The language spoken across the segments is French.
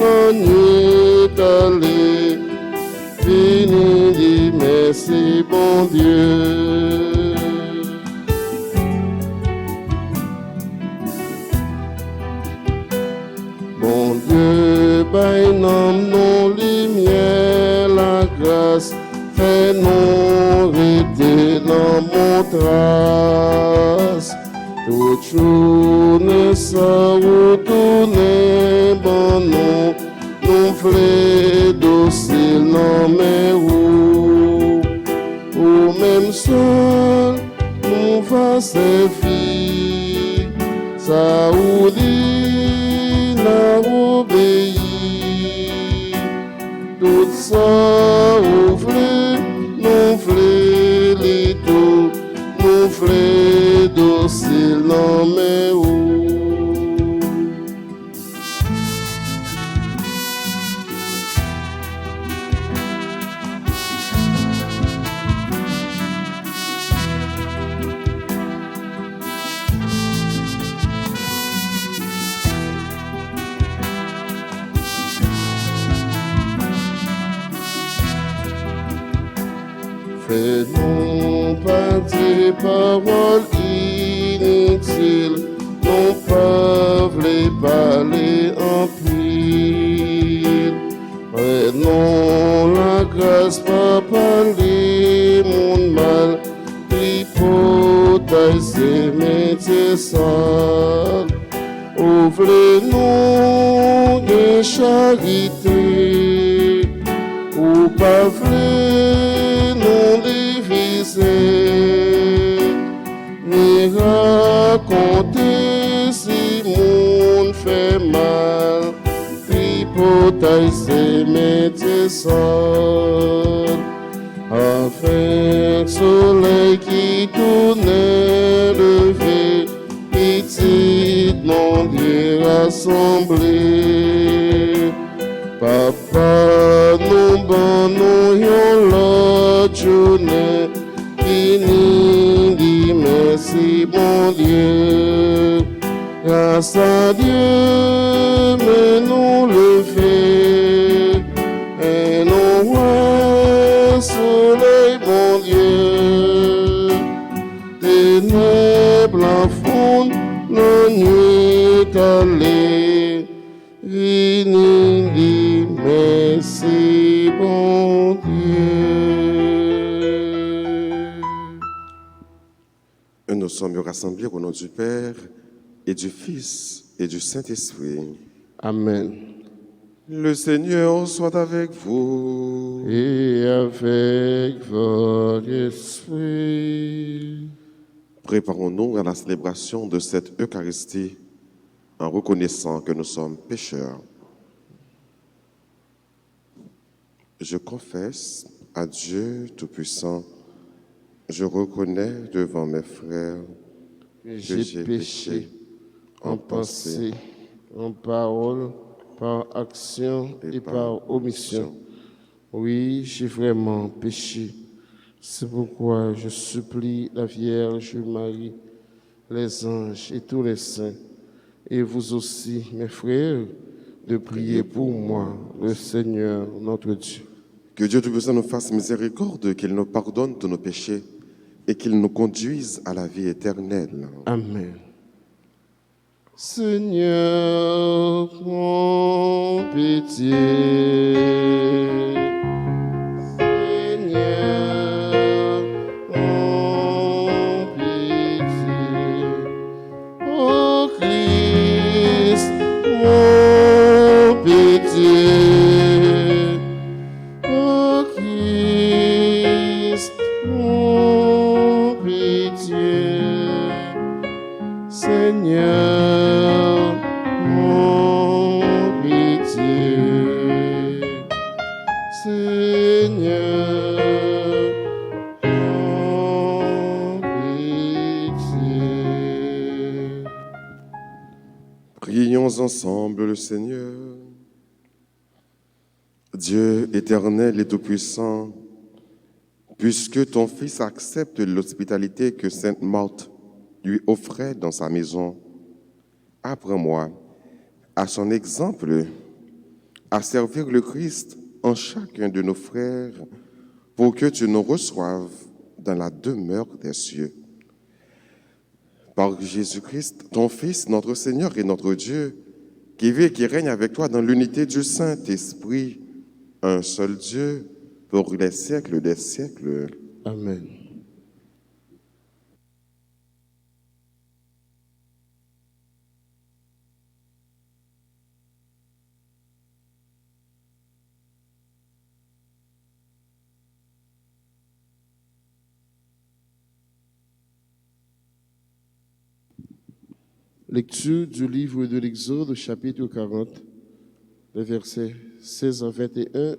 la nuit allée. Vini dit merci, bon Dieu. Bon Dieu, by nos lumières, la grâce, fais-nous rester dans mon trace. Tout journée sans retourner, bon nous flé docile dans mes roues. Ou même seul, nous va servir, ça ou dit la obéir. Tout ça ouvre, nous flé les tout, nous flé docile dans mes roues. Fais-nous pas des paroles inutiles, non pas les parler en pile. Fais-nous la grâce, pas parler mon mal, tripotaille c'est métier sale. Ouvre-nous de charité, ou pas vrai non diviser, ni raconter si monde fait mal, tripotaille c'est métier sale. Avec soleil qui tournait levé, petit mon Dieu rassemblé. Papa, nous bannons l'autre journée, fini dit merci bon Dieu. Grâce à Dieu, mais nous le fait, et nous voyons soleil bon Dieu. Ténèbres en fond, la nuit allée, vini dit merci bon Dieu. Nous sommes rassemblés au nom du Père et du Fils et du Saint-Esprit. Amen. Le Seigneur soit avec vous. Et avec votre esprit. Préparons-nous à la célébration de cette Eucharistie en reconnaissant que nous sommes pécheurs. Je confesse à Dieu Tout-Puissant, je reconnais devant mes frères que j'ai péché en pensée, en parole, par action et par omission. Oui, j'ai vraiment péché. C'est pourquoi je supplie la Vierge Marie, les anges et tous les saints, et vous aussi, mes frères, de prier pour moi, le Seigneur notre Dieu. Que Dieu Tout-Puissant nous fasse miséricorde, qu'il nous pardonne de nos péchés et qu'il nous conduise à la vie éternelle. Amen. Seigneur, prends pitié. Seigneur, prends pitié. Ô Christ, prends pitié. Ô Christ, prends pitié. Seigneur, prends pitié. Seigneur, prends pitié. Prions ensemble le Seigneur. Dieu éternel et tout-puissant, puisque ton Fils accepte l'hospitalité que Sainte Marthe lui offrait dans sa maison, apprends-moi, à son exemple, à servir le Christ en chacun de nos frères, pour que tu nous reçoives dans la demeure des cieux. Par Jésus-Christ, ton Fils, notre Seigneur et notre Dieu, qui vit et qui règne avec toi dans l'unité du Saint-Esprit, un seul Dieu, pour les siècles des siècles. Amen. Lecture du livre de l'Exode, chapitre 40, les versets 16 à 21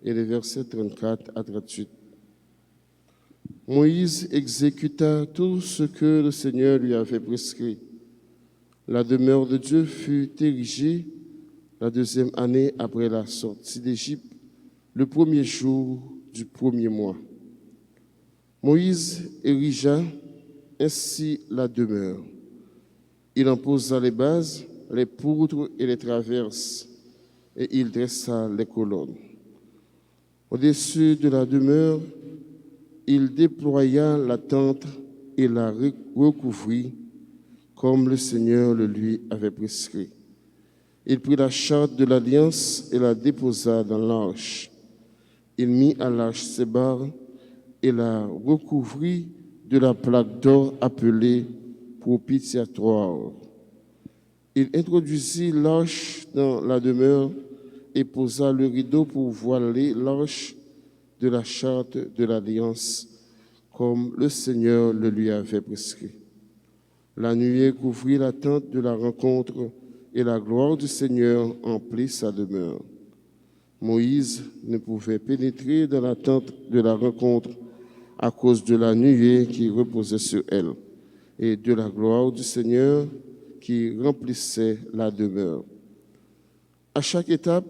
et les versets 34 à 38. Moïse exécuta tout ce que le Seigneur lui avait prescrit. La demeure de Dieu fut érigée la deuxième année après la sortie d'Égypte, le premier jour du premier mois. Moïse érigea ainsi la demeure. Il en posa les bases, les poutres et les traverses, et il dressa les colonnes. Au-dessus de la demeure, il déploya la tente et la recouvrit, comme le Seigneur le lui avait prescrit. Il prit la charte de l'alliance et la déposa dans l'arche. Il mit à l'arche ses barres et la recouvrit de la plaque d'or appelée propitiatoire. Il introduisit l'arche dans la demeure et posa le rideau pour voiler l'arche de la charte de l'alliance, comme le Seigneur le lui avait prescrit. La nuée couvrit la tente de la rencontre et la gloire du Seigneur emplit sa demeure. Moïse ne pouvait pénétrer dans la tente de la rencontre à cause de la nuée qui reposait sur elle et de la gloire du Seigneur qui remplissait la demeure. À chaque étape,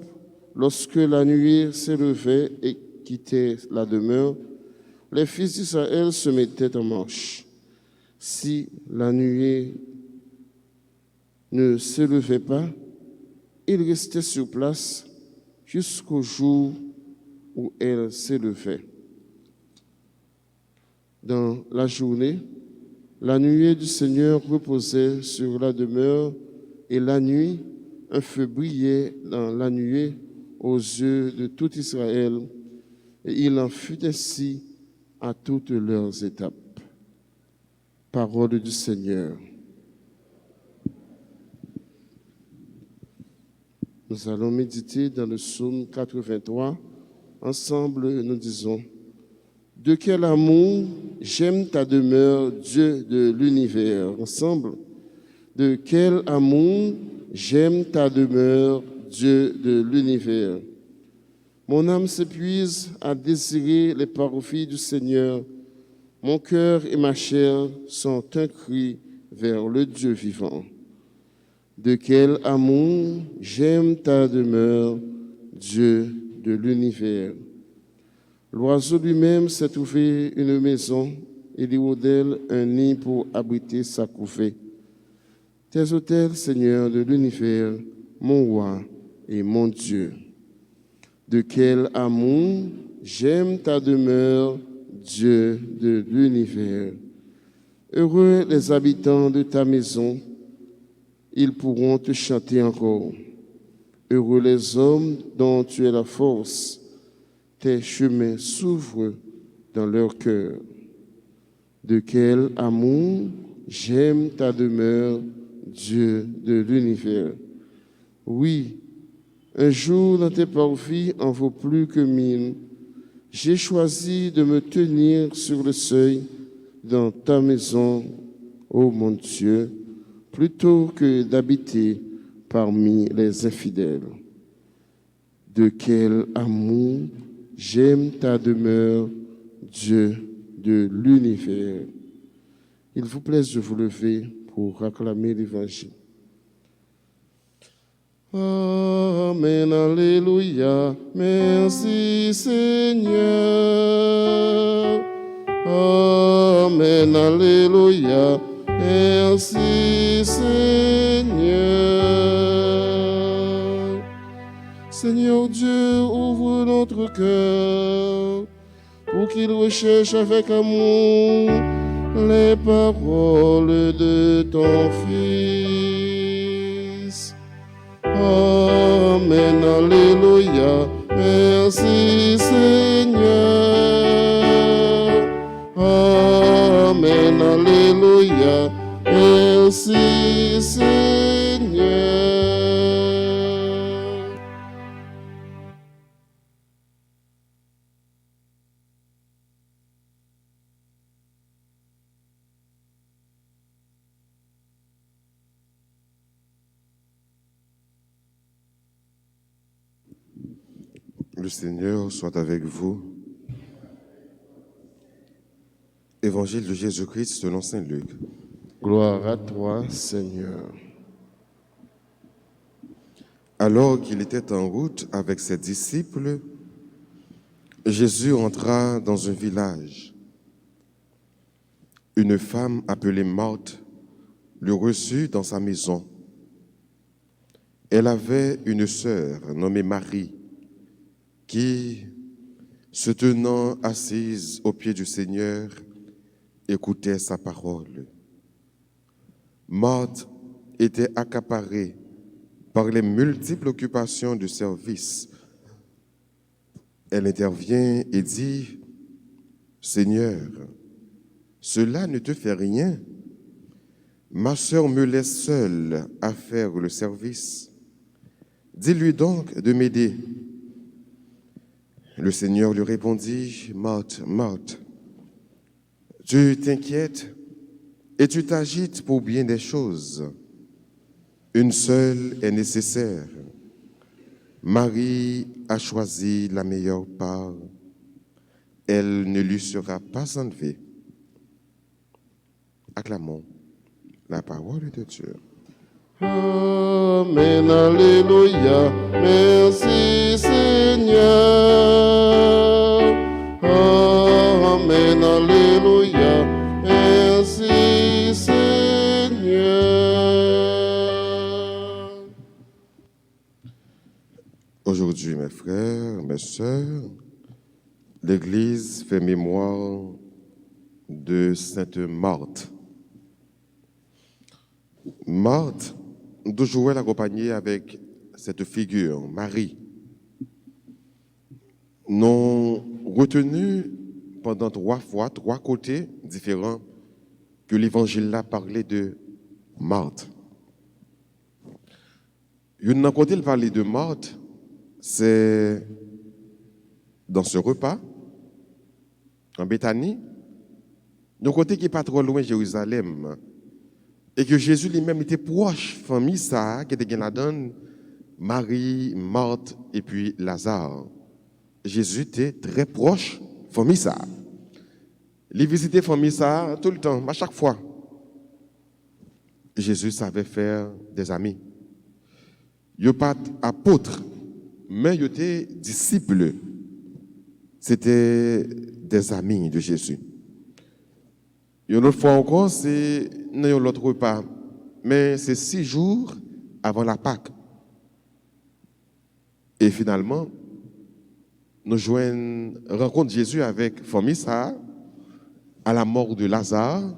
lorsque la nuée s'élevait et quittait la demeure, les fils d'Israël se mettaient en marche. Si la nuée ne s'élevait pas, ils restaient sur place jusqu'au jour où elle s'élevait. Dans la journée, la nuée du Seigneur reposait sur la demeure et la nuit, un feu brillait dans la nuée aux yeux de tout Israël et il en fut ainsi à toutes leurs étapes. Parole du Seigneur. Nous allons méditer dans le psaume 83. Ensemble, nous disons: de quel amour j'aime ta demeure, Dieu de l'univers. Ensemble. De quel amour j'aime ta demeure, Dieu de l'univers. Mon âme s'épuise à désirer les parvis du Seigneur. Mon cœur et ma chair sont un cri vers le Dieu vivant. De quel amour j'aime ta demeure, Dieu de l'univers. L'oiseau lui-même s'est trouvé une maison et l'hirondelle un nid pour abriter sa couvée. Tes autels, Seigneur de l'univers, mon roi et mon Dieu. De quel amour j'aime ta demeure, Dieu de l'univers. Heureux les habitants de ta maison, ils pourront te chanter encore. Heureux les hommes dont tu es la force, tes chemins s'ouvrent dans leur cœur. De quel amour j'aime ta demeure, Dieu de l'univers. Oui, un jour dans tes parvis en vaut plus que 1000. J'ai choisi de me tenir sur le seuil dans ta maison, ô mon Dieu, plutôt que d'habiter parmi les infidèles. De quel amour j'aime ta demeure, Dieu de l'univers. Il vous plaise de vous lever pour acclamer l'Évangile. Amen, alléluia, merci Seigneur. Amen, alléluia, merci Seigneur. Seigneur Dieu, ouvre notre cœur pour qu'il recherche avec amour les paroles de ton Fils. Amen, alléluia, merci Seigneur. Amen, alléluia, merci Seigneur. Le Seigneur soit avec vous. Évangile de Jésus-Christ selon saint Luc. Gloire à toi, Seigneur. Alors qu'il était en route avec ses disciples, Jésus entra dans un village. Une femme appelée Marthe le reçut dans sa maison. Elle avait une sœur nommée Marie qui, se tenant assise aux pieds du Seigneur, écoutait sa parole. Marthe était accaparée par les multiples occupations du service. Elle intervient et dit, « Seigneur, cela ne te fait rien. Ma sœur me laisse seule à faire le service. Dis-lui donc de m'aider. » Le Seigneur lui répondit, « Marthe, Marthe, tu t'inquiètes et tu t'agites pour bien des choses. Une seule est nécessaire. Marie a choisi la meilleure part. Elle ne lui sera pas enlevée. » Acclamons la parole de Dieu. Amen, alléluia, merci Seigneur. Amen, alléluia, merci Seigneur. Aujourd'hui, mes frères, mes sœurs, l'Église fait mémoire de Sainte Marthe. Marthe, toujours elle accompagnée avec cette figure, Marie, n'ont retenu pendant 3 fois, 3 côtés différents que l'Évangile a parlé de Marthe. Une côté, il parlait de Marthe, c'est dans ce repas, en Béthanie, d'un côté qui n'est pas trop loin de Jérusalem, et que Jésus lui-même était proche, famille ça, qui était la donne, Marie, Marthe et puis Lazare. Jésus était très proche, famille ça. Il visitait famille ça tout le temps, à chaque fois. Jésus savait faire des amis. Il n'était pas apôtre, mais il était disciple. C'était des amis de Jésus. Une autre fois encore, c'est dans l'autre repas, mais c'est 6 jours avant la Pâque. Et finalement, nous rencontrons Jésus avec famille ça, à la mort de Lazare,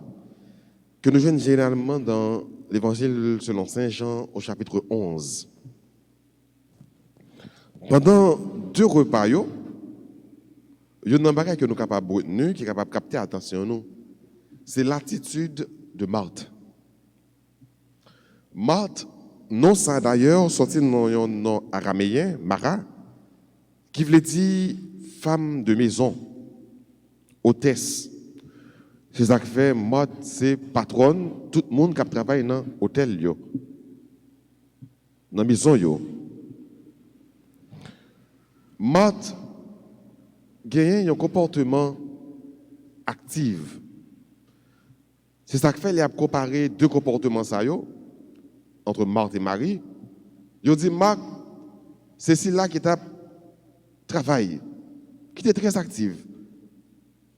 que nous joignons généralement dans l'Évangile selon saint Jean au chapitre 11. Pendant 2 repas, il y a un bagage que nous sommes capables de retenir, qui est capable de capter l'attention nous. C'est l'attitude de Marthe. Marthe, non ça d'ailleurs, sorti dans un nom araméen, Mara, qui veut dire femme de maison, hôtesse. C'est ça que fait Marthe, c'est patronne, tout le monde qui travaille dans l'hôtel, dans la maison. Marthe gagne un comportement actif. C'est ça que fait, il a comparé 2 comportements entre Marthe et Marie. Il dit, Marthe, c'est celle-là qui t'a travaillé, qui était très active.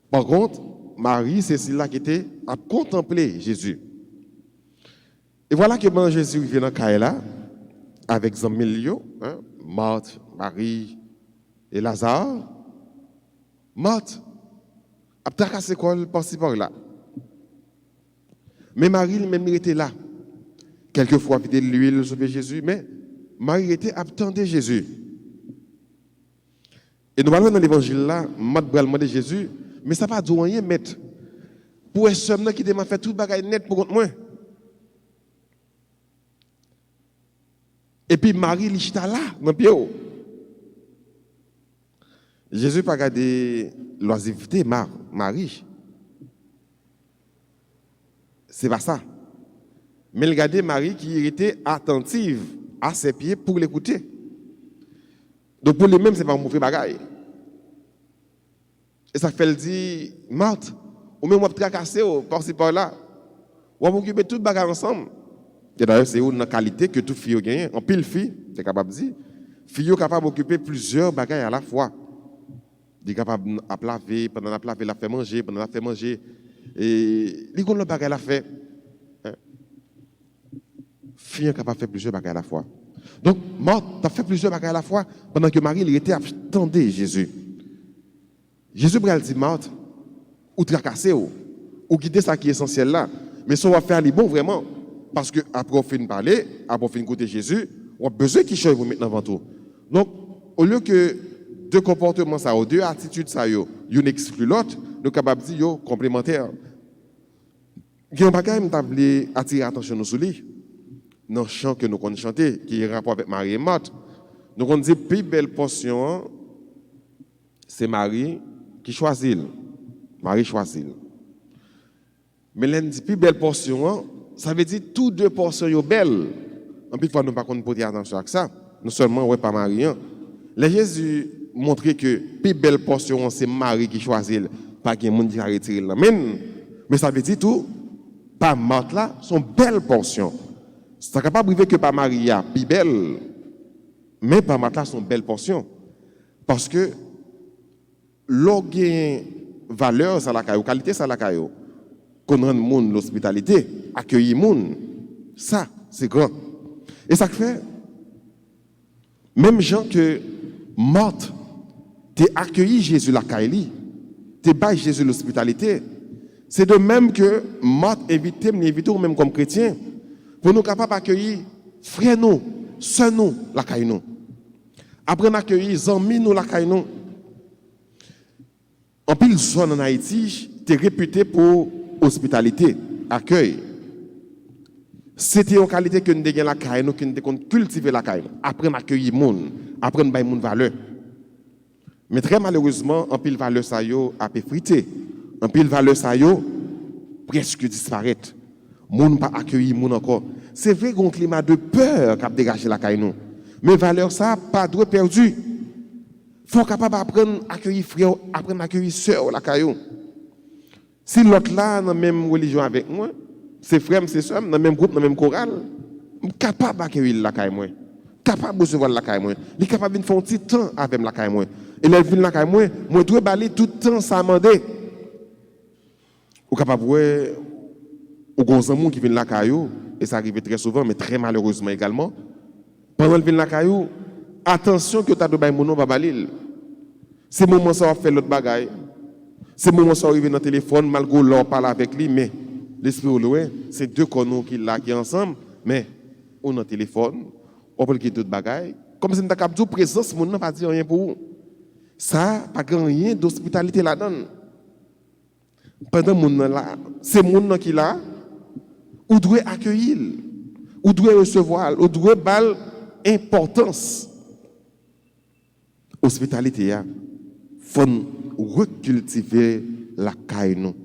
Par contre, Marie, c'est celle-là qui était à contempler Jésus. Et voilà que quand Jésus vient dans Kaela, avec Zamilio, Marthe, Marie et Lazare. Marthe a tracassé quoi par-ci par-là. Mais Marie, même, il était là. Quelquefois, il de l'huile sur Jésus, mais Marie était attendait Jésus. Et nous parlons dans l'évangile là, Marthe va demander Jésus, mais ça va pas dire rien, maître. Pour un homme qui m'a fait tout bagaille net pour moi. Et puis Marie, il est là, dans le pied. Jésus n'a pas gardé l'oisiveté, Marie. C'est pas ça. Mais il regardait Marie qui était attentive à ses pieds pour l'écouter. Donc pour lui-même, ce n'est pas un mauvais bagaille. Et ça fait le dire, Marthe, ou même moi tracasser par-ci par-là. On va occuper tout le bagage ensemble. Et d'ailleurs, c'est une qualité que toute fille gagne. En pile fille, c'est capable de dire. Fille est capable d'occuper plusieurs bagages à la fois. Il est capable de laver, pendant la laver, la faire manger, pendant la faire manger. Et il y a le bagage à la faire. Fille est capable de faire plusieurs bagages à la fois. Donc, Marthe a fait plusieurs bagages à la fois pendant que Marie il était attendait Jésus. Jésus a dit, Marthe, ou tracasser, ou quitter ça qui est essentiel là. Mais ça va faire les bons vraiment. Parce que après on finit de parler, après on finit d'écouter Jésus, on a besoin qu'il change maintenant avant tout. Donc, au lieu que deux comportements, ça, ou deux attitudes, ça, une exclut l'autre, nous sommes capables de dire complémentaires. Il y a un bagage qui m'a attiré l'attention sur lui. Dans le chant que nous avons chanté, qui est en rapport avec Marie et Marthe, nous avons dit, plus belle portion, c'est Marie qui choisit. Marie choisit. Mais l'un dit, plus belle portion, ça veut dire toutes deux portions sont belles. En plus, nous ne pouvons pas porter attention à ça. Non seulement, ouais, pas Marie. Les Jésus montrait que plus belle portion, c'est Marie qui choisit, pas qu'il y ait un monde qui a retiré la main. Mais ça veut dire tout, pas Marthe là, sont belles portions. C'est capable de dire que pas Marie a plus belle, mais pas Marthe là, sont belles portions. Parce que l'organe valeur, ça la caillou, qualité, ça la caillou. Qu'on rend monde l'hospitalité, accueillir monde, ça, c'est grand. Et ça fait, même gens que Marthe, t'es accueilli Jésus la caille, t'es bas Jésus l'hospitalité. C'est de même que Marthe invite, même comme chrétien, pour nous capables d'accueillir frères nous, sœurs nous, la caille nous. Après d'accueillir amis nous, la caille nous. En pile zone en Haïti, t'es réputé pour hospitalité, accueil. C'était une qualité que nous avons la caille, nous avons cultivé la caille. Après d'accueillir les gens, après de donner valeur. Mais très malheureusement, en pile valeur ça yo a effrité. En pile valeur ça yo presque disparaître. Moun pas accueillir moun encore. C'est vrai qu'on climat de peur qui a dégagé la caille nous. Mais valeur ça pas doit perdu. Faut capable apprendre à accueillir frère, apprendre à accueillir sœur la caillou. Si l'autre là dans même religion avec moi, c'est frère, c'est sœur, dans même groupe, dans même chorale, capable d'accueillir la caille moi. Capable de recevoir la caille moi. Il est capable de faire un petit temps avec la caille moi. Et là vient la caille moi dois baler tout le temps ça mandé. Ou capable ouais ou gon amour qui vient la caillou et ça arrive très souvent mais très malheureusement également. Pendant le vient la caillou, attention que tu as de bail mon va baler. C'est moment ça va faire l'autre bagaille. C'est moment ça arriver dans le téléphone malgré l'on parle avec lui mais l'esprit au loin, c'est deux connus qui là qui ensemble mais on a téléphone, on peut quitter d'autres bagaille comme si nous avons dit présence mon n'a pas dit rien pour vous. Ça pas rien d'hospitalité là-dedans. Pendant mon là, c'est mon qui là ou doit accueillir, ou doit recevoir, ou doit bal importance. Hospitalité a faut recultiver la caille nous.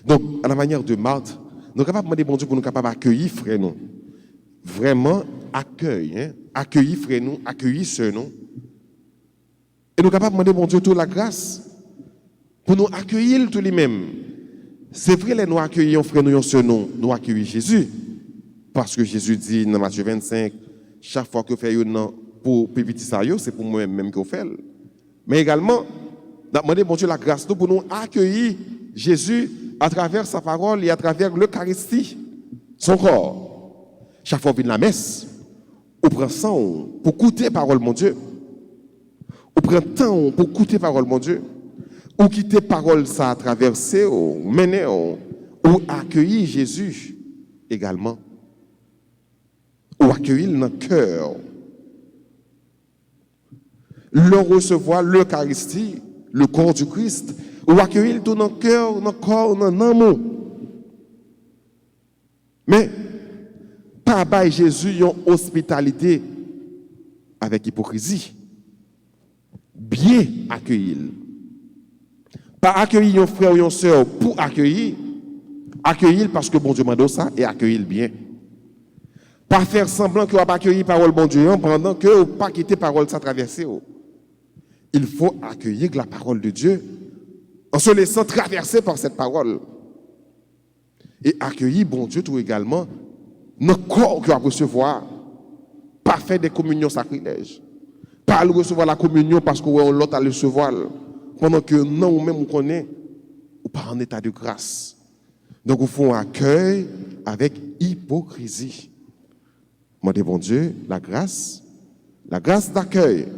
Donc à la manière de Marthe, nous sommes capables de demander bon Dieu pour nous capables d'accueillir frère nous. Vraiment accueillir, accueillir frère nous, accueillir sœur nous. Et nous sommes capables de demander bon Dieu toute la grâce pour nous accueillir tous les mêmes. C'est vrai, nous accueillons frère nous, sœur nous accueillons Jésus. Parce que Jésus dit dans Matthieu 25, chaque fois que vous faites un pour petit ça, c'est pour moi-même que vous faites. Mais également, nous demandons bon Dieu la grâce pour nous accueillir Jésus à travers sa parole et à travers l'Eucharistie, son corps. Chaque fois que vous venez à la messe, On prend ça pour écouter parole mon Dieu. On prend temps pour écouter parole mon Dieu. Ou quitter parole ça à traverser, ou mener, ou accueillir Jésus également. Ou accueillir dans le cœur. Le recevoir l'Eucharistie, le corps du Christ, ou accueillir tout dans le cœur, dans le corps, dans l'amour. Mais, pas by Jésus une hospitalité avec hypocrisie. Bien accueillir. Pas accueillir un frère ou une soeur pour accueillir. Accueillir parce que bon Dieu m'a donné ça et accueillir bien. Pas faire semblant que vous n'avez pas accueilli parole bon Dieu pendant que vous n'avez pas quitté parole ça traverser. Il faut accueillir la parole de Dieu en se laissant traverser par cette parole. Et accueillir bon Dieu tout également notre corps que va recevoir. Pas faire des communions sacrilèges. Pas recevoir la communion parce qu'on l'autre à le recevoir. Pendant que non, ou même on connaît, ou pas en état de grâce. Donc, il faut un accueil avec hypocrisie. Moi, dis bon Dieu, la grâce d'accueil,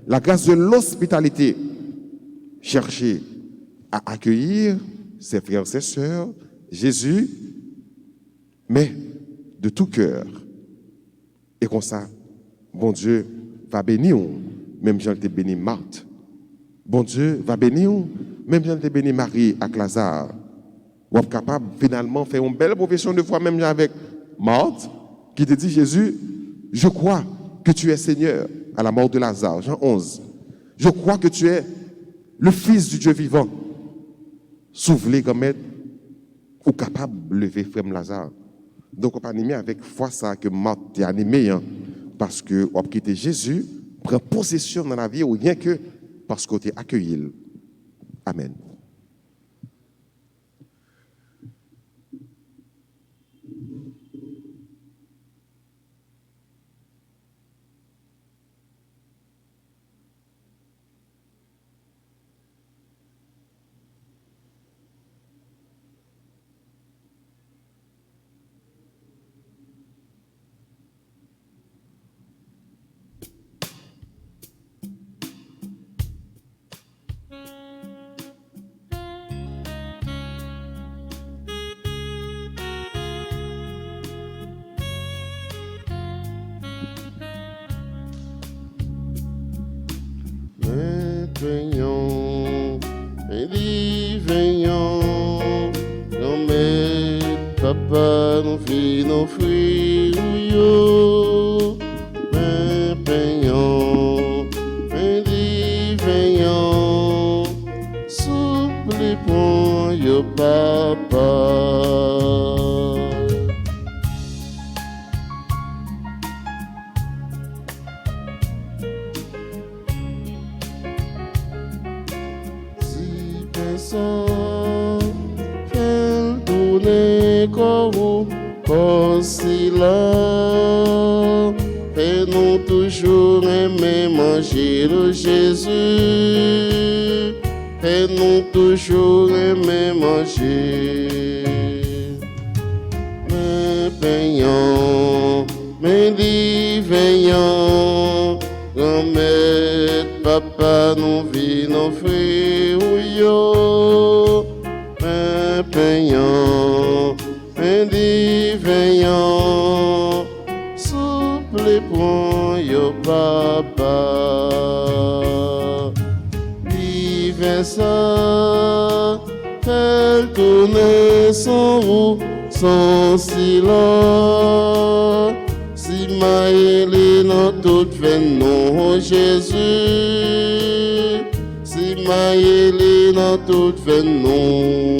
la grâce de l'hospitalité. Chercher à accueillir ses frères et ses sœurs, Jésus, mais de tout cœur. Et comme ça, bon Dieu va bénir, même Jean te béni Marthe. Bon Dieu va bénir, même Jean te béni Marie avec Lazare. Ou est capable finalement de faire une belle profession de foi, même avec Marthe, qui te dit Jésus, je crois que tu es Seigneur à la mort de Lazare, Jean 11. Je crois que tu es le Fils du Dieu vivant. Soufflez comme être ou capable de lever frère Lazare. Donc, on pas animé avec foi ça que Marthe est animé, hein, parce que on quitté Jésus, prend possession dans la vie, ou rien que parce qu'on est accueilli. Amen. Venham, venham, não me papa no fino frio, venham, venham, supli ponho papa. Fais-nous toujours aimer manger de Jésus. Fais-nous toujours aimer manger. Mais payons, mais veillons, remettre papa nous vit nos frères. Mais payons, mais veillons, souple pour yo papa. Vive ça, elle tourne son roue, son silence. Si maïli dans toute fait non Jésus. Si maïli dans toute fait non.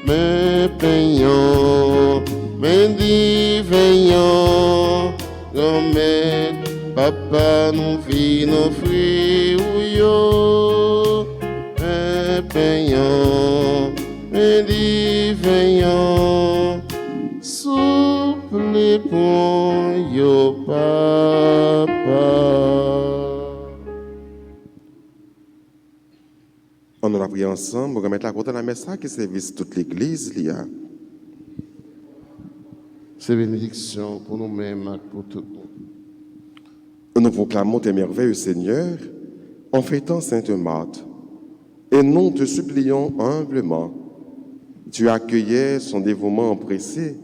Mais payons, mais veillons, remettre papa nous vit nos frères. Mais payons, mais veillons, souple pour yo papa. On a prié ensemble, on va mettre la côté de la messe qui service toute l'église. ces bénédictions pour nous-mêmes et pour tout le monde. Nous proclamons tes merveilles, Seigneur, en fêtant Sainte Marthe. Et nous te supplions humblement, tu accueillais son dévouement empressé,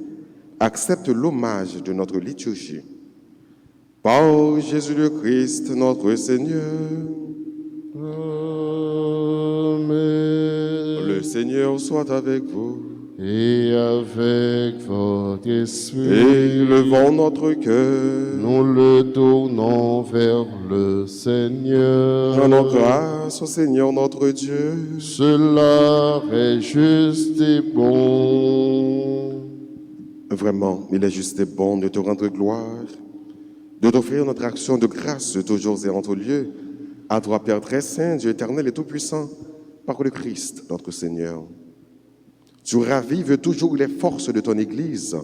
accepte l'hommage de notre liturgie. Par Jésus le Christ, notre Seigneur. Amen. Le Seigneur soit avec vous. Et avec votre esprit, Élevons notre cœur. nous le tournons vers le Seigneur. Rendons grâce au Seigneur notre Dieu. Cela est juste et bon. Vraiment, il est juste et bon de te rendre gloire, de t'offrir notre action de grâce toujours et en tout lieu, à toi, Père très saint, Dieu éternel et tout-puissant, par le Christ, notre Seigneur. Tu ravives toujours les forces de ton Église,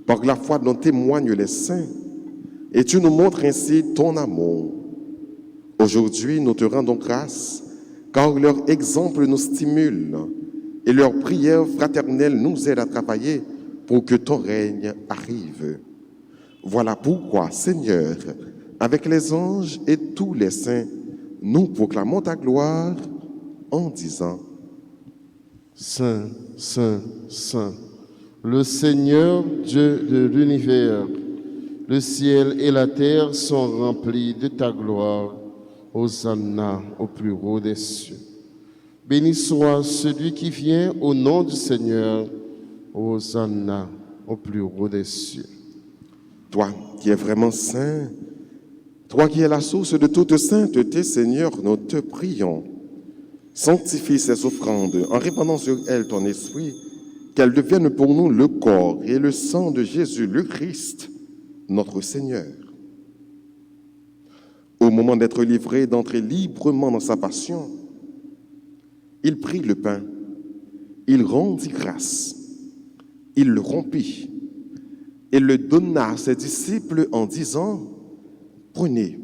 par la foi dont témoignent les saints, et tu nous montres ainsi ton amour. Aujourd'hui, nous te rendons grâce, car leur exemple nous stimule, et leur prière fraternelle nous aide à travailler pour que ton règne arrive. Voilà pourquoi, Seigneur, avec les anges et tous les saints, nous proclamons ta gloire en disant: Saint, Saint, Saint, le Seigneur Dieu de l'univers, le ciel et la terre sont remplis de ta gloire. Hosanna au plus haut des cieux. Béni soit celui qui vient au nom du Seigneur. Hosanna au plus haut des cieux. Toi qui es vraiment saint, toi qui es la source de toute sainteté, Seigneur, nous te prions. Sanctifie ces offrandes en répandant sur elles ton esprit, qu'elles deviennent pour nous le corps et le sang de Jésus, le Christ, notre Seigneur. Au moment d'être livré, d'entrer librement dans sa passion, il prit le pain, il rendit grâce, il le rompit et le donna à ses disciples en disant: prenez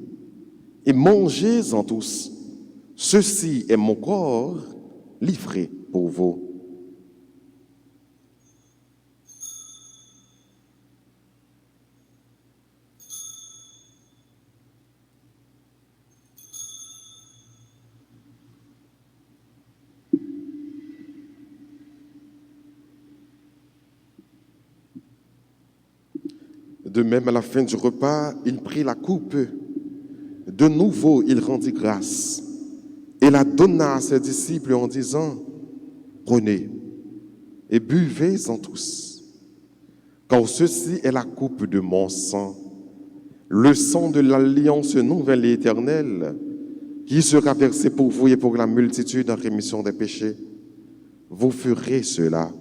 et mangez-en tous. Ceci est mon corps livré pour vous. De même, à la fin du repas, il prit la coupe. De nouveau, il rendit grâce et la donna à ses disciples en disant: prenez et buvez-en tous, car ceci est la coupe de mon sang, le sang de l'alliance nouvelle et éternelle, qui sera versé pour vous et pour la multitude en rémission des péchés. Vous ferez cela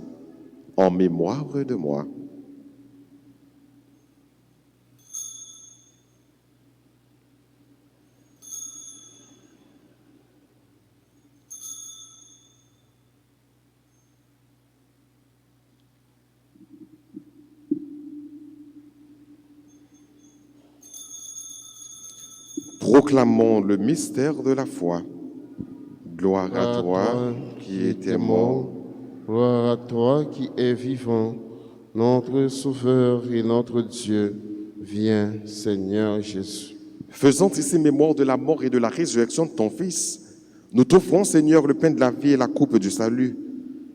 en mémoire de moi. Proclamons le mystère de la foi. Gloire à toi qui étais mort. Gloire à toi qui es vivant, notre Sauveur et notre Dieu. Viens, Seigneur Jésus. Faisant ici mémoire de la mort et de la résurrection de ton Fils, nous t'offrons, Seigneur, le pain de la vie et la coupe du salut.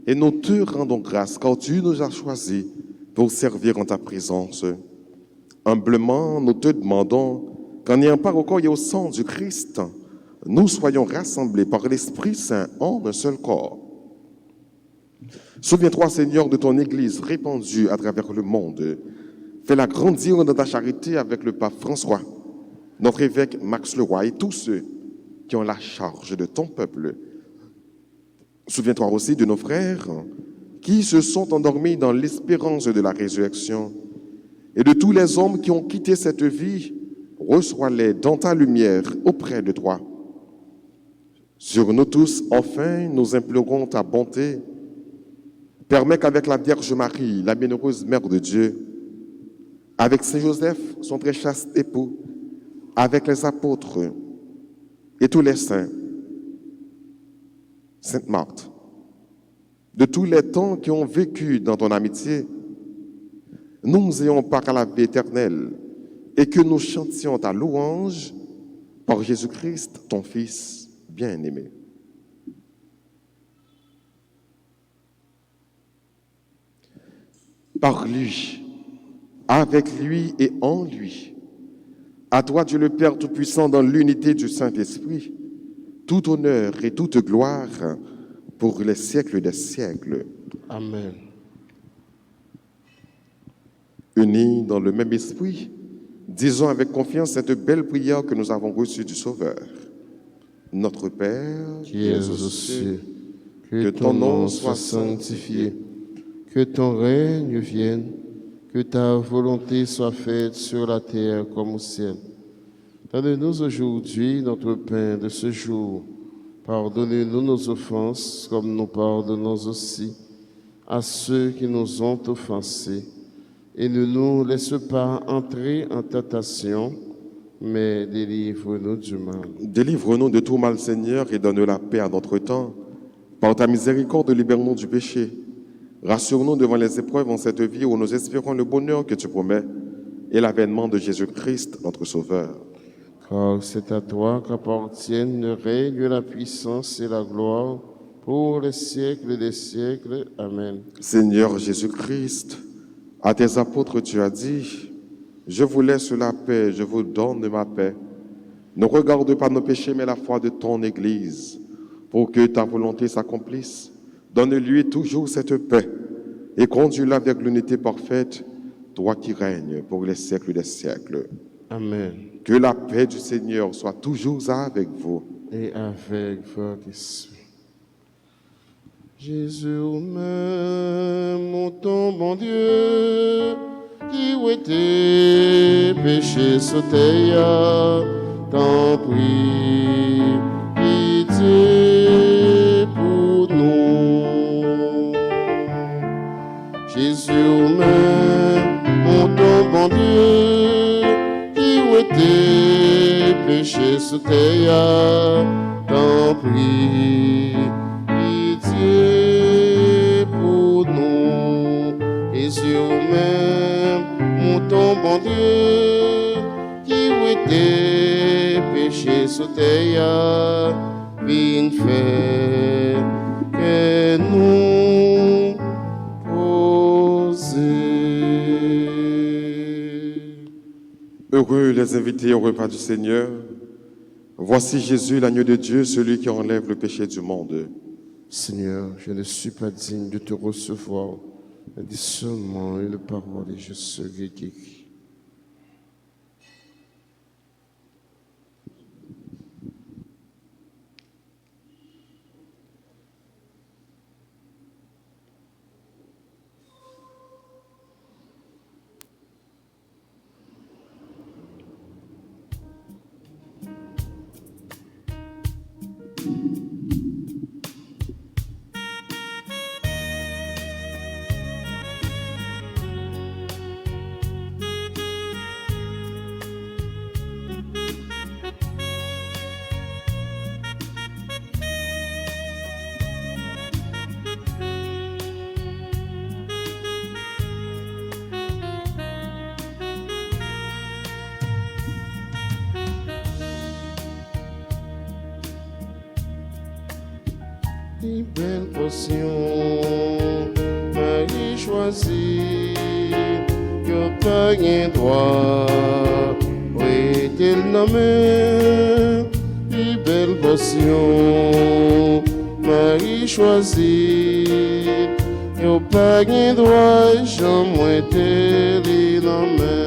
Et nous te rendons grâce, car tu nous as choisis pour servir en ta présence. Humblement, nous te demandons qu'en ayant part au corps et au sang du Christ, nous soyons rassemblés par l'Esprit Saint en un seul corps. Souviens-toi, Seigneur, de ton Église répandue à travers le monde. Fais-la grandir dans ta charité avec le pape François, notre évêque Max Leroy et tous ceux qui ont la charge de ton peuple. Souviens-toi aussi de nos frères qui se sont endormis dans l'espérance de la résurrection et de tous les hommes qui ont quitté cette vie. Reçois-les dans ta lumière auprès de toi. Sur nous tous, enfin, nous implorons ta bonté. Permets qu'avec la Vierge Marie, la bienheureuse Mère de Dieu, avec Saint Joseph, son très chaste époux, avec les apôtres et tous les saints, Sainte Marthe, de tous les temps qui ont vécu dans ton amitié, nous ayons part à la vie éternelle et que nous chantions ta louange par Jésus-Christ, ton Fils bien-aimé. Par lui, avec lui et en lui, à toi Dieu le Père Tout-Puissant dans l'unité du Saint-Esprit, tout honneur et toute gloire pour les siècles des siècles. Amen. Unis dans le même esprit, disons avec confiance cette belle prière que nous avons reçue du Sauveur. Notre Père, qui es aux cieux, que ton nom soit sanctifié, que ton règne vienne, que ta volonté soit faite sur la terre comme au ciel. Donne-nous aujourd'hui notre pain de ce jour. Pardonnez-nous nos offenses comme nous pardonnons aussi à ceux qui nous ont offensés. Et ne nous laisse pas entrer en tentation, mais délivre-nous du mal. Délivre-nous de tout mal, Seigneur, et donne la paix à notre temps. Par ta miséricorde, libère-nous du péché. Rassure-nous devant les épreuves en cette vie où nous espérons le bonheur que tu promets et l'avènement de Jésus-Christ, notre Sauveur. Car c'est à toi qu'appartiennent le règne, la puissance et la gloire pour les siècles des siècles. Amen. Seigneur Jésus-Christ, à tes apôtres tu as dit, « Je vous laisse la paix, je vous donne ma paix. Ne regarde pas nos péchés, mais la foi de ton Église, pour que ta volonté s'accomplisse. Donne-lui toujours cette paix et conduis-la vers l'unité parfaite, toi qui règnes pour les siècles des siècles. » Amen. Que la paix du Seigneur soit toujours avec vous. Et avec votre esprit. Jésus même, mon ton bon Dieu, qui où était péché sauté, t'en prie, pitié pour nous. Jésus même, mon ton bon Dieu, qui où était péché sauté, t'en prie, pitié pour nous. Jésus même, mon ton bon Dieu, qui où était péché sauté, viens faire que nous poser. Heureux les invités au repas du Seigneur. Voici Jésus, l'agneau de Dieu, celui qui enlève le péché du monde. Seigneur, je ne suis pas digne de te recevoir, mais dis seulement une parole et je serai guéri. Une belle potion, Marie choisie, que pas un droit, oui, t'es nommé. Une belle potion, Marie choisie, que pas un droit, jamais t'es nommé.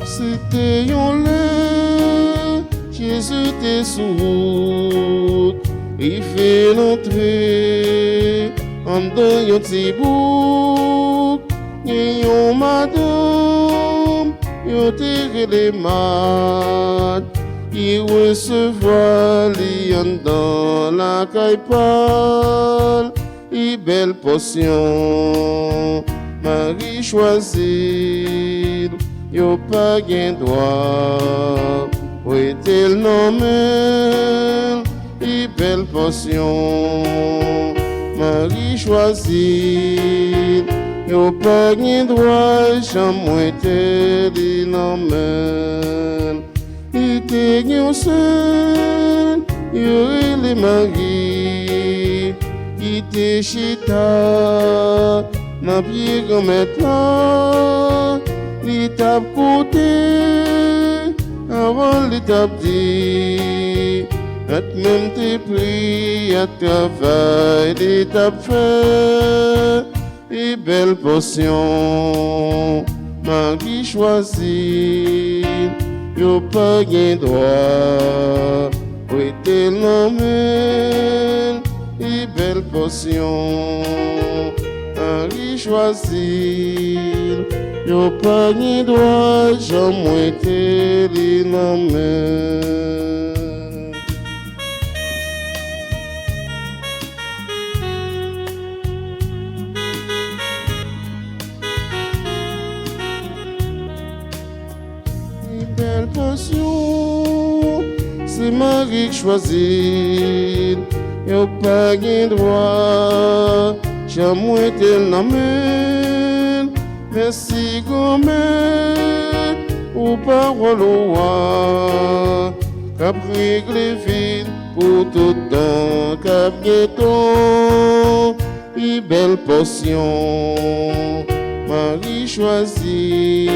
C'était yon lè, Jésus t'es sous, il fait l'entrée, en dans yon ti bouc, yon madame, yon tiré les mat, il recevoir li en dans la caille pâle, il belle potion, Marie choisie. Yo pas gen droit, où est-il nommé? I belle portion. Marie choisie, yo pas ni droit, jamais te dit non men. Il te n'y seul, yo les Marie, qui te chita, n'a pied comme maintenant, il t'a côté, avant il t'a dit. Même tes prix à travail, des t'as fait, et belle portion, Marie choisie, y'a pas gain droit, où était l'homme, et belle portion, Marie choisie, y'a pas gain droit, jamais été l'homme. Belle passion, c'est Marie qui choisit, y'a pas de droit, jamais tel n'amène, merci gommel, ou parole au roi, cap réglé vite pour tout temps, cap guetton, et belle portion, Marie choisit.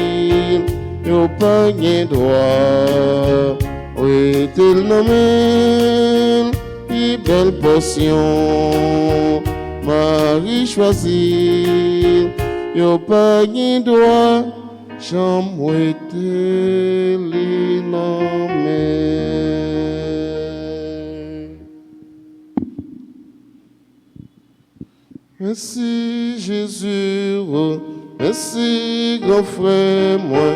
Y'a pas de droit, oui, t'es le nommé, et belle portion, Marie choisie, y'a pas de droit, jamais t'es le nommé. Merci Jésus, merci grand frère moi.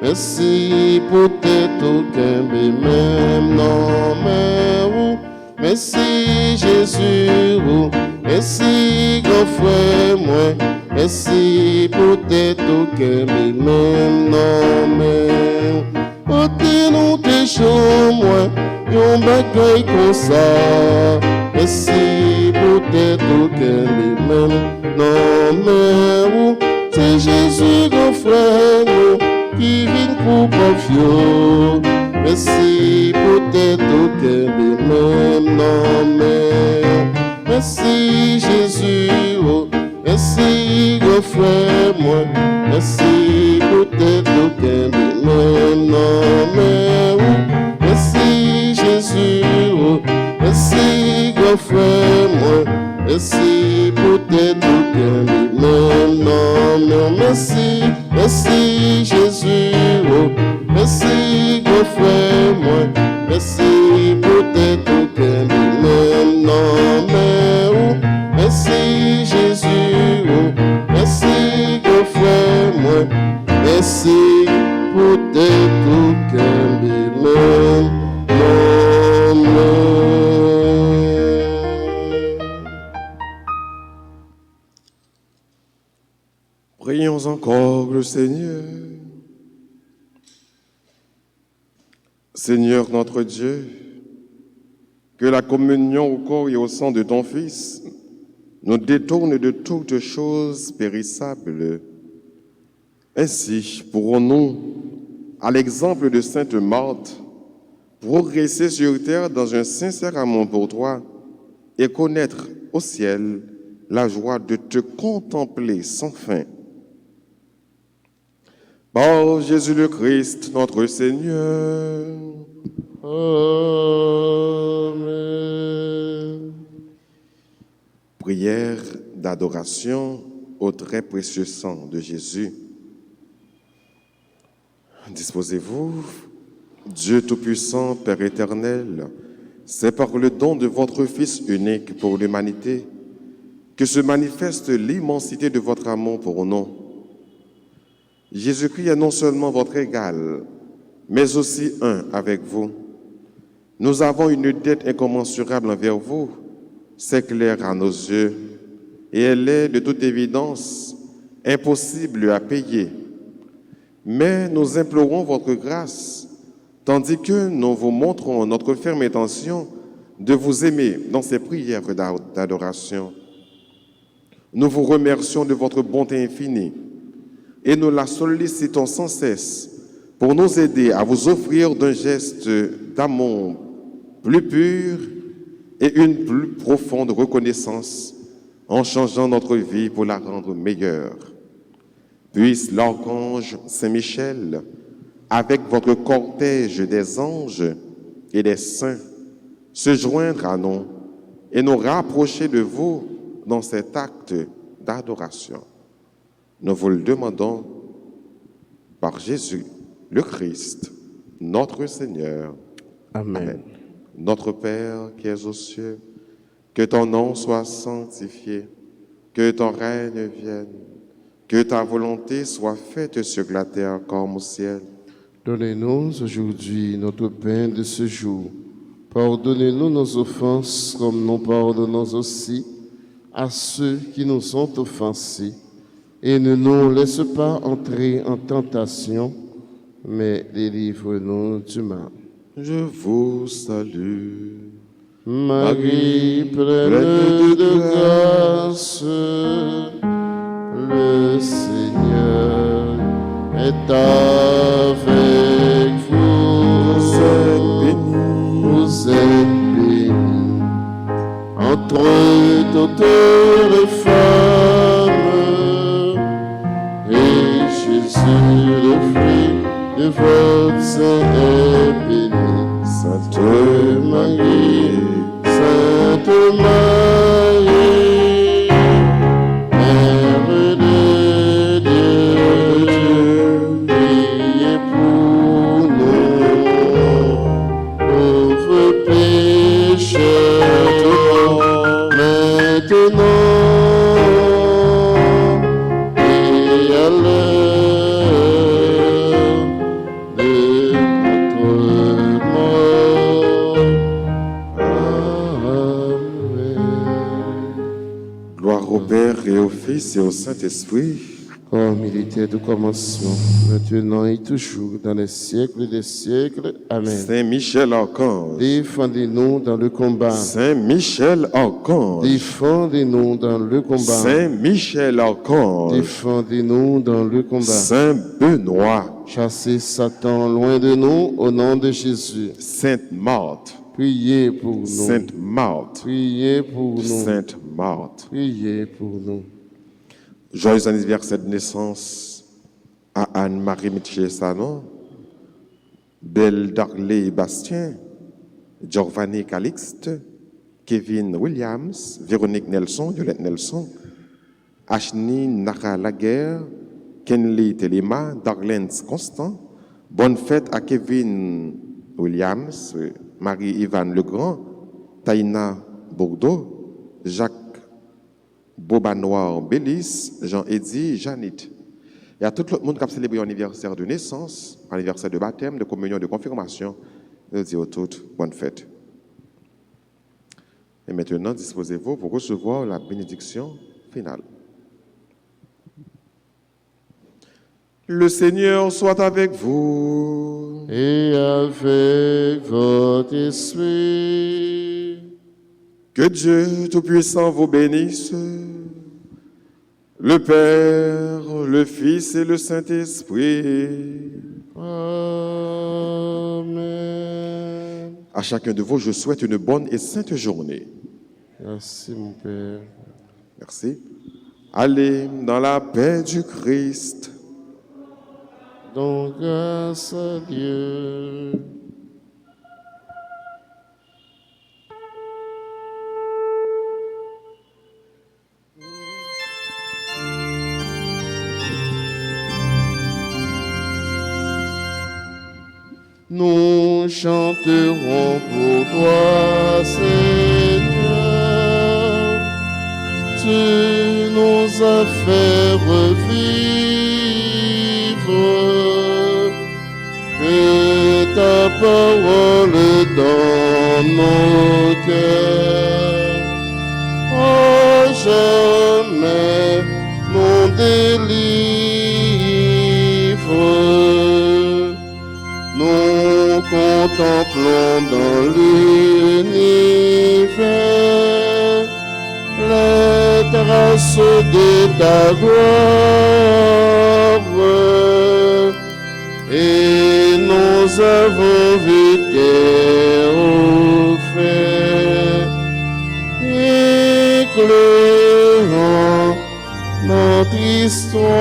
Merci pour tout qu'aimer même non mais merci Jésus, merci grand frère moi, merci pour tout qu'aimer même non mais ôtez nous tes choses moi, yon bagaille comme ça, merci pour tout qu'aimer même non mais c'est Jésus grand frère nous. Qui vient pour confier, merci pour tout que même non mais merci Jésus, merci grand frère moi, merci pour tout que même non mais merci Jésus, merci grand frère moi, merci pour tout que même non mais merci. Merci Jésus, merci grand frère moi, merci pour tout que même non mais merci Jésus, merci grand frère moi, merci pour tout que même non mais. Prions encore le Seigneur. Seigneur notre Dieu, que la communion au corps et au sang de ton Fils nous détourne de toutes choses périssables. Ainsi pourrons-nous, à l'exemple de Sainte Marthe, progresser sur terre dans un sincère amour pour toi et connaître au ciel la joie de te contempler sans fin. Par Jésus le Christ, notre Seigneur. Amen. Prière d'adoration au très précieux sang de Jésus. Disposez-vous, Dieu Tout-Puissant, Père éternel, c'est par le don de votre Fils unique pour l'humanité que se manifeste l'immensité de votre amour pour nous. Jésus-Christ est non seulement votre égal, mais aussi un avec vous. Nous avons une dette incommensurable envers vous, c'est clair à nos yeux, et elle est de toute évidence impossible à payer. Mais nous implorons votre grâce, tandis que nous vous montrons notre ferme intention de vous aimer dans ces prières d'adoration. Nous vous remercions de votre bonté infinie et nous la sollicitons sans cesse pour nous aider à vous offrir d'un geste d'amour plus pur et une plus profonde reconnaissance en changeant notre vie pour la rendre meilleure. Puisse l'archange Saint-Michel, avec votre cortège des anges et des saints, se joindre à nous et nous rapprocher de vous dans cet acte d'adoration. Nous vous le demandons par Jésus, le Christ, notre Seigneur. Amen. Notre Père qui es aux cieux, que ton nom soit sanctifié, que ton règne vienne, que ta volonté soit faite sur la terre comme au ciel. Donnez-nous aujourd'hui notre pain de ce jour. Pardonnez-nous nos offenses comme nous pardonnons aussi à ceux qui nous ont offensés. Et ne nous laisse pas entrer en tentation, mais délivre-nous du mal. Je vous salue, Marie, pleine de grâce, le Seigneur est avec vous. Vous êtes bénie entre toutes les femmes, et Jésus, le fruit de votre sein, est béni. Sainte Marie, Sainte Marie, Mère de Dieu, priez pour nous, pauvres pécheurs, maintenant et à l'heure de notre mort. Amen. gloire au Père et au Fils et au Saint-Esprit, Comme il était au commencement, maintenant et toujours, dans les siècles des siècles. Amen. Saint Michel Archange, Défendez-nous dans le combat. Saint Michel Archange, Défendez-nous dans le combat. Saint Michel Archange, Défendez-nous dans le combat. Saint Benoît, Chassez Satan loin de nous au nom de Jésus. Sainte Marthe, Priez pour nous. Sainte Marthe, Priez pour nous. Sainte Marthe. Priez pour nous. Joyeux anniversaire de naissance à Anne-Marie Michel-Sanon, Belle Darley Bastien, Giovanni Calixte, Kevin Williams, Véronique Nelson, Violette Nelson, Ashni Nara Laguerre, Kenley Telema, Darlene Constant. Bonne fête à Kevin Williams, Marie-Yvonne Legrand, Taïna Bourdeau, Jacques Bobanoir Bélis, Jean-Eddy, Janit. Et à tout le monde qui a célébré l'anniversaire de naissance, anniversaire de baptême, de communion, de confirmation, je dis aux toutes bonne fête. Et maintenant, disposez-vous pour recevoir la bénédiction finale. Le Seigneur soit avec vous. Et avec votre esprit. Que Dieu Tout-Puissant vous bénisse, le Père, le Fils et le Saint-Esprit. Amen. À chacun de vous, je souhaite une bonne et sainte journée. Merci, mon Père. Merci. Allez dans la paix du Christ. Donc, grâce à Dieu. Nous chanterons pour toi, Seigneur. Tu nous as fait revivre. Que ta parole dans nos cœurs. Oh, jamais nous délivre. Nous contemplons dans l'univers les traces de ta gloire, et nous avons vu tes offres, éclairant notre histoire.